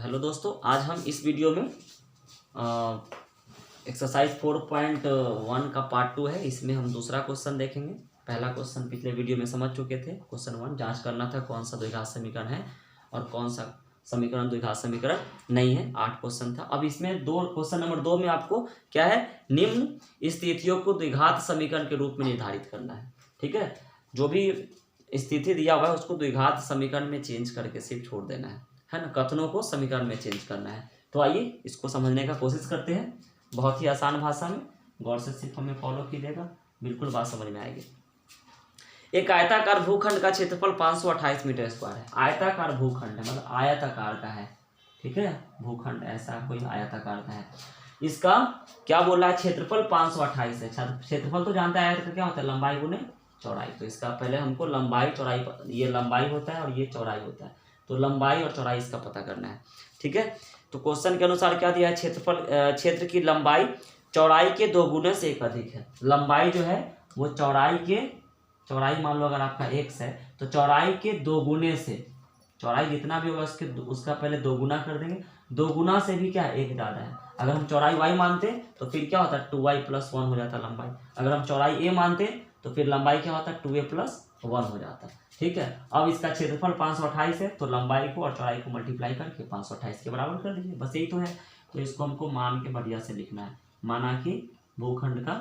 Hello दोस्तों, आज हम इस वीडियो में एक्सरसाइज 4.1 का पार्ट 2 है। इसमें हम दूसरा क्वेश्चन देखेंगे। पहला क्वेश्चन पिछले वीडियो में समझ चुके थे। क्वेश्चन 1 जांच करना था कौन सा द्विघात समीकरण है और कौन सा समीकरण द्विघात समीकरण नहीं है। 8 क्वेश्चन था। अब इसमें क्वेश्चन नंबर 2 में आपको क्या है, निम्न स्थितियों को द्विघात समीकरण के रूप में निर्धारित करना है। ठीक है, जो भी स्थिति दिया हुआ है उसको द्विघात समीकरण में चेंज करके सिर्फ छोड़ देना है ना। कथनों को समीकरण में चेंज करना है। तो आइए इसको समझने का कोशिश करते हैं, बहुत ही आसान भाषा में। गौर से सिर्फ हमें फॉलो कीजिएगा, बिल्कुल बात समझ में आएगी। एक आयताकार भूखंड का क्षेत्रफल 528 मीटर स्क्वायर है। आयताकार भूखंड है मतलब आयताकार का है। ठीक है, भूखंड ऐसा कोई आयताकार का है। इसका क्या बोल रहा है, क्षेत्रफल 528 है। क्षेत्रफल तो जानता है, आयत का क्या होता है, लंबाई गुने चौड़ाई। तो इसका पहले हमको लंबाई चौड़ाई, ये लंबाई होता है और ये चौड़ाई होता है, तो लंबाई और चौड़ाई इसका पता करना है। ठीक है, तो क्वेश्चन के अनुसार क्या दिया है, क्षेत्र की लंबाई चौड़ाई के 2 गुने से एक अधिक है। लंबाई जो है वो चौड़ाई मान लो अगर आपका x है तो चौड़ाई के 2 गुने से, चौड़ाई जितना भी होगा उसका पहले 2 गुना कर देंगे। 2 गुना से भी क्या है, 1 ज़्यादा है। अगर हम चौड़ाई y मानते तो फिर क्या होता है, 2y + 1 हो जाता लंबाई। अगर हम चौड़ाई a मानते तो फिर लंबाई क्या होता है, 2a + 1 हो जाता है। ठीक है, अब इसका क्षेत्रफल 528 है तो लंबाई को और चौड़ाई को मल्टीप्लाई करके 528 के बराबर कर दीजिए, बस यही तो है। तो इसको हमको मान के बढ़िया से लिखना है। माना कि भूखंड का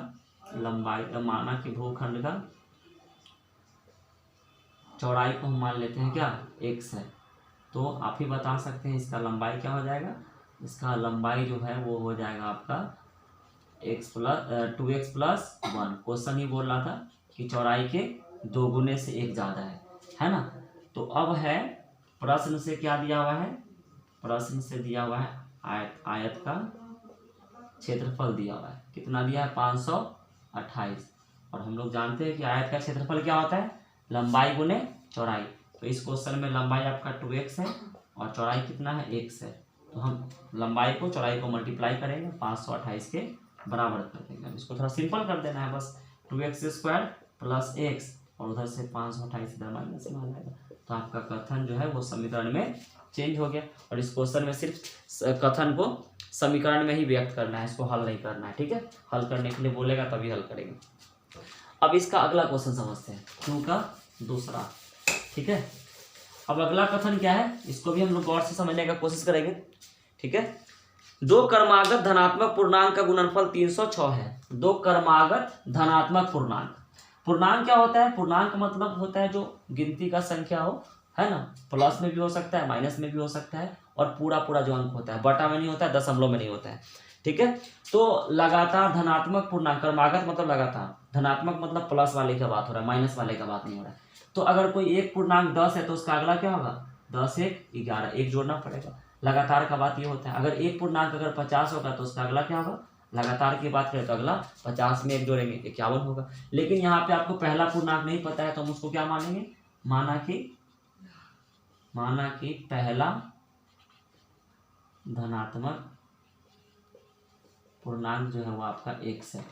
लंबाई, माना कि भूखंड का चौड़ाई को हम मान लेते हैं क्या, x है। तो आप ही बता सकते हैं इसका लंबाई क्या हो जाएगा। इसका लंबाई जो है वो हो जाएगा आपका 2x + 1। क्वेश्चन ही बोल रहा था कि चौड़ाई के 2 गुने से 1 ज़्यादा है ना। तो अब है प्रश्न से क्या दिया हुआ है, प्रश्न से दिया हुआ है आयत का क्षेत्रफल दिया हुआ है। कितना दिया है, 528। और हम लोग जानते हैं कि आयत का क्षेत्रफल क्या होता है, लंबाई गुने चौड़ाई। तो इस क्वेश्चन में लंबाई आपका 2x है और चौड़ाई कितना है, x है। तो हम लंबाई को चौड़ाई को मल्टीप्लाई करेंगे, 528 के बराबर कर देंगे। अब इसको थोड़ा सिंपल कर देना है, बस 2x² + x और उधर से 528 इधर माइनस में आ जाएगा। तो आपका कथन जो है वो समीकरण में चेंज हो गया। और इस क्वेश्चन में सिर्फ कथन को समीकरण में ही व्यक्त करना है, इसको हल नहीं करना है। ठीक है, हल करने के लिए बोलेगा तभी हल करेंगे। अब इसका अगला क्वेश्चन समझते हैं, 2 का दूसरा। ठीक है, अब अगला कथन क्या है, इसको भी हम लोग गौर से समझने का कोशिश करेंगे। ठीक है, 2 क्रमागत धनात्मक पूर्णांक का गुणनफल 306 है। 2 क्रमागत धनात्मक पूर्णांक, पूर्णांक क्या होता है, पूर्णांक मतलब होता है जो गिनती का संख्या हो, है ना। प्लस में भी हो सकता है, माइनस में भी हो सकता है, और पूरा जो अंक होता है, बटा में नहीं होता है, दशमलव में नहीं होता है। ठीक है, तो लगातार धनात्मक पूर्णांक, क्रमागत मतलब लगातार, धनात्मक मतलब प्लस वाले का बात हो रहा है, माइनस वाले का बात नहीं हो रहा है। तो अगर कोई एक पूर्णांक 10 है तो उसका अगला क्या होगा, 10 × 1 = 11, एक जोड़ना पड़ेगा। लगातार का बात ये होता है। अगर एक पूर्णांक अगर 50 होगा तो उसका अगला क्या होगा, लगातार की बात करें तो अगला 50 में 1 जोड़ेंगे 51 होगा। लेकिन यहाँ पे आपको पहला पूर्णांक नहीं पता है तो हम उसको क्या मानेंगे, माना कि पहला धनात्मक पूर्णांक जो है वो आपका x है।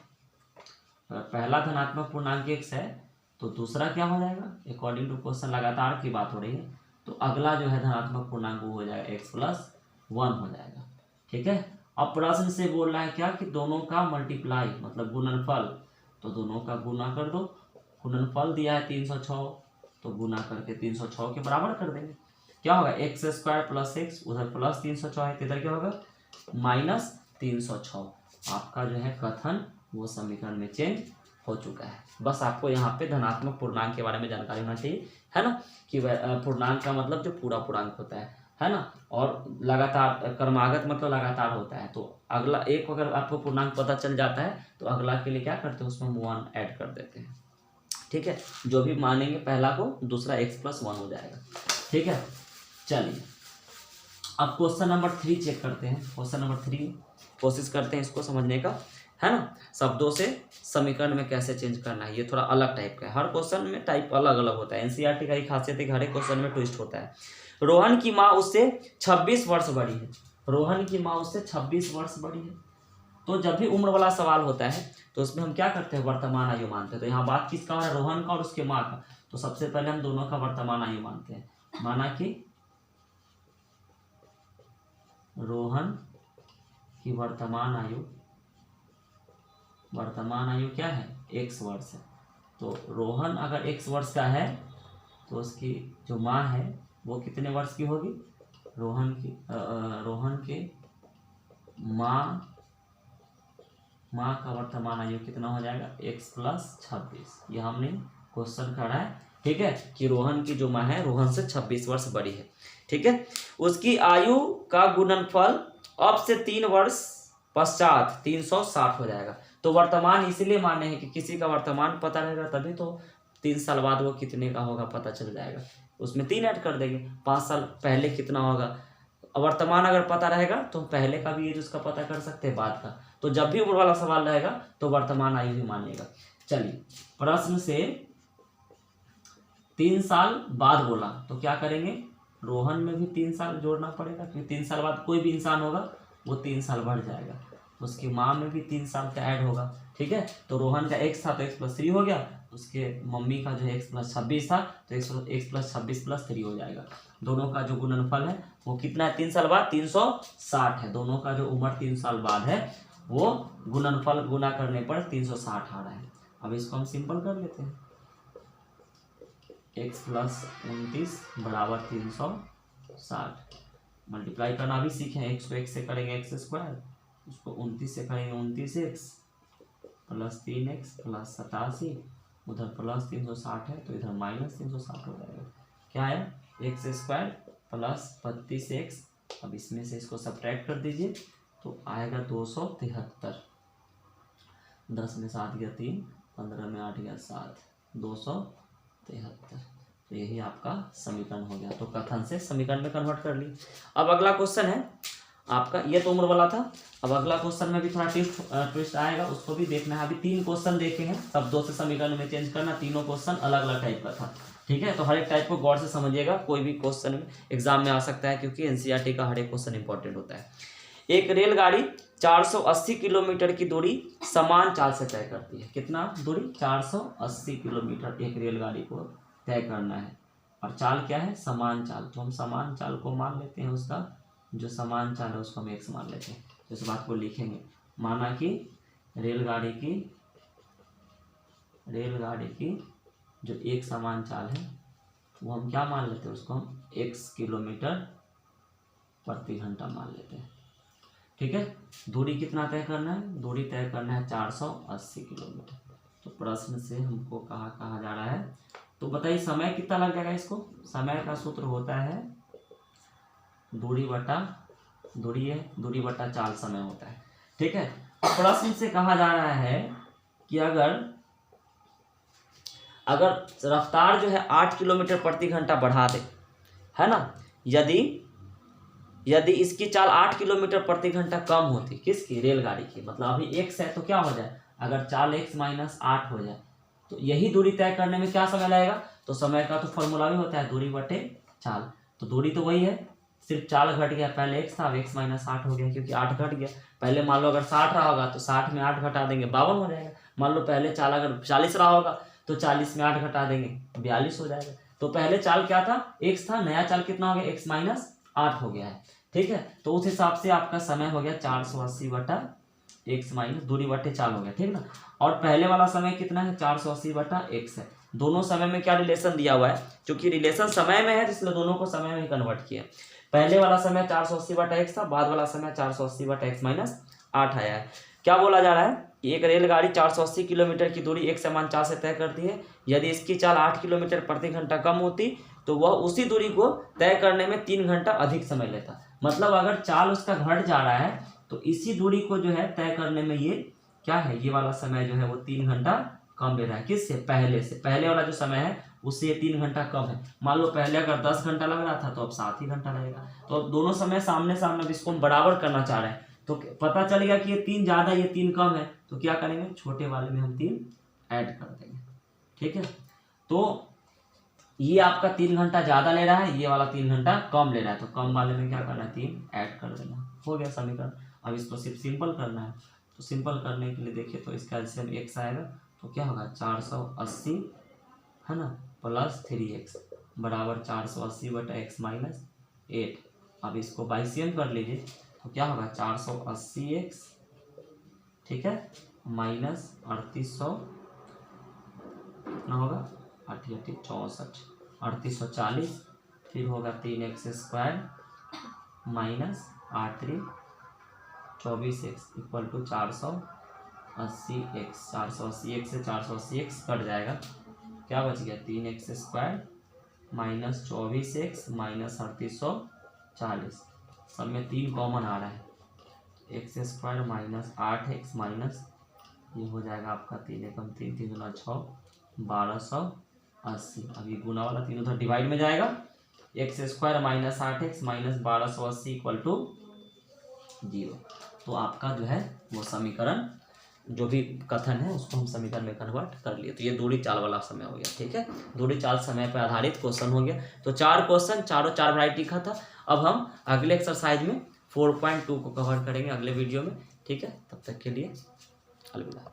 अगर पहला धनात्मक पूर्णांक x है तो दूसरा क्या हो जाएगा, अकॉर्डिंग टू क्वेश्चन लगातार की बात हो रही है, तो अगला जो है धनात्मक पूर्णांक वो हो जाएगा x + 1 हो जाएगा। ठीक है, अब प्रश्न से बोल रहा है क्या कि दोनों का मल्टीप्लाई मतलब गुणनफल, तो दोनों का गुना कर दो। गुणनफल दिया है 306, तो गुना करके 306 के बराबर कर देंगे। क्या होगा, x² + x, उधर प्लस 306 है, इधर क्या होगा, -306। आपका जो है कथन वो समीकरण में चेंज हो चुका है। बस आपको यहाँ पे धनात्मक पूर्णांक के बारे में जानकारी होना चाहिए, है ना, कि पूर्णांक का मतलब जो पूरा पूर्णांक होता है ना। और लगातार, क्रमागत मतलब लगातार होता है। तो अगला एक अगर आपको पूर्णांक पता चल जाता है तो अगला के लिए क्या करते हैं, उसमें 1 ऐड कर देते हैं। ठीक है, जो भी मानेंगे पहला को दूसरा x + 1 हो जाएगा। ठीक है, चलिए अब क्वेश्चन नंबर 3 चेक करते हैं। क्वेश्चन नंबर 3 कोशिश करते हैं इसको समझने का, है ना। शब्दों से समीकरण में कैसे चेंज करना है, ये थोड़ा अलग टाइप का है। हर क्वेश्चन में टाइप अलग अलग होता है। एनसीईआरटी का ही खासियत है कि हर एक क्वेश्चन में ट्विस्ट होता है। रोहन की माँ उससे 26 वर्ष बड़ी है। रोहन की माँ उससे 26 वर्ष बड़ी है। तो जब भी उम्र वाला सवाल होता है तो उसमें हम क्या करते हैं, वर्तमान आयु मानते हैं। तो यहाँ बात किसका हो रहा है, रोहन का और उसके माँ का। तो सबसे पहले हम दोनों का वर्तमान आयु मानते हैं। माना कि रोहन की वर्तमान आयु क्या है, x वर्ष है। तो रोहन अगर x वर्ष का है तो उसकी जो माँ है वो कितने वर्ष की होगी, रोहन के माँ का वर्तमान आयु कितना हो जाएगा, x + 26। ये हमने क्वेश्चन करा है, ठीक है, कि रोहन की जो माँ है रोहन से 26 वर्ष बड़ी है, ठीक है। उसकी आयु का गुणनफल अब से 3 वर्ष पश्चात 360 हो जाएगा। तो वर्तमान इसलिए माने हैं कि किसी का वर्तमान पता रहेगा तभी तो 3 साल बाद वो कितने का होगा पता चल जाएगा, उसमें 3 ऐड कर देंगे। 5 साल पहले कितना होगा, वर्तमान अगर पता रहेगा तो पहले का भी एज उसका पता कर सकते हैं, बाद का। तो जब भी उम्र वाला सवाल रहेगा तो वर्तमान आयु ही मानिएगा। चलिए, प्रश्न से 3 साल बाद बोला तो क्या करेंगे, रोहन में भी 3 साल जोड़ना पड़ेगा, क्योंकि 3 साल बाद कोई भी इंसान होगा वो 3 साल बढ़ जाएगा। उसकी माँ में भी 3 साल का ऐड होगा, ठीक है। तो रोहन का x था तो x + 3 हो गया, उसके मम्मी का जो x + 26 था तो x + 26 + 3 हो जाएगा। दोनों का जो गुणनफल है वो कितना है, 3 साल बाद 360 है। दोनों का जो उम्र 3 साल बाद है वो गुणनफल गुना करने पर 360 आ रहा है। अब इसको हम सिंपल कर लेते हैं, x + 29 = 360। मल्टीप्लाई करना भी सीखे हैं, x को x से करेंगे x², उसको 29 से करेंगे 29x + 3x + 87, उधर प्लस 360 है तो इधर -360 हो जाएगा। क्या है, x² + 32x। अब इसमें से इसको सब्ट्रैक्ट कर दीजिए तो आएगा 273। 10 में 7 गया 3, 15 में 8 गया 7, 273। तो यही आपका समीकरण हो गया। तो कथन से समीकरण में कन्वर्ट कर ली। अब अगला क्वेश्चन है आपका, ये तो उम्र वाला था। अब अगला क्वेश्चन में भी थोड़ा ट्विस्ट आएगा, उसको भी देखना है। अभी 3 क्वेश्चन देखे हैं, शब्दों से समीकरण में चेंज करना। तीनों क्वेश्चन अलग अलग टाइप का था, ठीक है। तो हर एक टाइप को गौर से समझिएगा, कोई भी क्वेश्चन में एग्जाम में आ सकता है, क्योंकि एनसीईआरटी का हर एक क्वेश्चन इंपॉर्टेंट होता है। एक रेलगाड़ी 480 किलोमीटर की दूरी समान चाल से तय करती है। कितना दूरी, 480 किलोमीटर एक रेलगाड़ी को तय करना है, और चाल क्या है, समान चाल। तो हम समान चाल को मान लेते हैं, उसका जो समान चाल है उसको हम x मान लेते हैं। तो इस बात को लिखेंगे, माना कि रेलगाड़ी की जो एक समान चाल है वो हम क्या मान लेते हैं, उसको हम x किलोमीटर प्रति घंटा मान लेते हैं, ठीक है। दूरी कितना तय करना है, दूरी तय करना है 480 किलोमीटर। तो प्रश्न से हमको कहा जा रहा है, तो बताइए समय कितना लग जाएगा इसको। समय का सूत्र होता है दूरी बटा चाल समय होता है, ठीक है। प्रश्न से कहा जा रहा है कि अगर रफ्तार जो है 8 किलोमीटर प्रति घंटा बढ़ा दे, है ना, यदि इसकी चाल 8 किलोमीटर प्रति घंटा कम होती, किसकी, रेलगाड़ी की, मतलब अभी x है तो क्या हो जाए, अगर चाल x - 8 हो जाए तो यही दूरी तय करने में क्या समय लगेगा। तो समय का तो फॉर्मूला भी होता है दूरी बटे चाल। तो दूरी तो वही है, सिर्फ चाल घट गया, पहले x था अब x - 8 हो गया, क्योंकि 8 घट गया। पहले मान लो अगर 60 रहा होगा तो 60 में 8 घटा देंगे 52 हो जाएगा। मान लो पहले चाल अगर 40 रहा होगा तो 40 में 8 घटा देंगे 42 हो जाएगा। तो पहले चाल क्या था, x था, नया चाल कितना हो गया, x - 8 हो गया है, ठीक है। तो उस हिसाब से आपका समय हो गया 480 बटा x माइनस दूरी बटे चाल हो गया, ठीक ना। और पहले वाला समय कितना है, 480 बटा x है। दोनों समय में क्या रिलेशन दिया हुआ है, क्योंकि रिलेशन समय में है इसलिए दोनों को समय में कन्वर्ट किया। पहले वाला समय 480 बटा x था, बाद वाला समय 480 बटा x - 8 आया है। क्या बोला जा रहा है कि एक रेलगाड़ी 480 किलोमीटर की दूरी एक समान चाल से तय करती है। यदि इसकी चाल 8 किलोमीटर प्रति घंटा कम होती तो वह उसी दूरी को तय करने में 3 घंटा अधिक समय लेता। मतलब अगर चाल उसका घट जा रहा है तो इसी दूरी को जो है तय करने में ये क्या है, ये वाला समय जो है वो 3 घंटा कम ले रहा है। किससे, पहले से। पहले वाला जो समय है उससे 3 घंटा कम है। मान लो पहले अगर 10 घंटा लग रहा था तो अब 7 ही घंटा लगेगा। तो अब दोनों समय सामने सामने, इसको हम बराबर करना चाह रहे हैं तो पता चल गया कि ये 3 ज्यादा ये 3 कम है, तो क्या करेंगे, छोटे वाले में हम 3 ऐड कर देंगे, ठीक है। तो ये आपका 3 घंटा ज्यादा ले रहा है, ये वाला 3 घंटा कम ले रहा है, तो कम वाले में क्या करना है, 3 ऐड कर देना। हो गया समीकरण। अब इसको सिर्फ सिंपल करना है। तो सिंपल करने के लिए देखिए तो इसका एलसीएम x आएगा तो क्या होगा, 480 है ना प्लस 3x बराबर 480 बटा x - 8। अब इसको बाइसियम कर लीजिए तो क्या होगा 480x, ठीक है, माइनस 3800, कितना होगा 8 64 3840, फिर होगा 3x² minus 8 3 24x equal to 480x। 480x से 480x कट जाएगा, क्या बच गया 3x² माइनस 24x माइनस 3840, सब में 3 कॉमन आ रहा है, x² माइनस 8x माइनस ये हो जाएगा आपका 3 एकम 3 3 गुना 6 1280। अभी गुना वाला 3 उधर डिवाइड में जाएगा, x² minus 8x minus 1280 equal to 0। तो आपका जो है वो समीकरण जो भी कथन है उसको हम समीकरण में कन्वर्ट कर लिए। तो ये दूरी चाल वाला समय हो गया, ठीक है, दूरी चाल समय पर आधारित क्वेश्चन हो गया। तो 4 क्वेश्चन, चारों 4 वैरायटी का था। अब हम अगले एक्सरसाइज में 4.2 को कवर करेंगे अगले वीडियो में, ठीक है। तब तक के लिए अलविदा।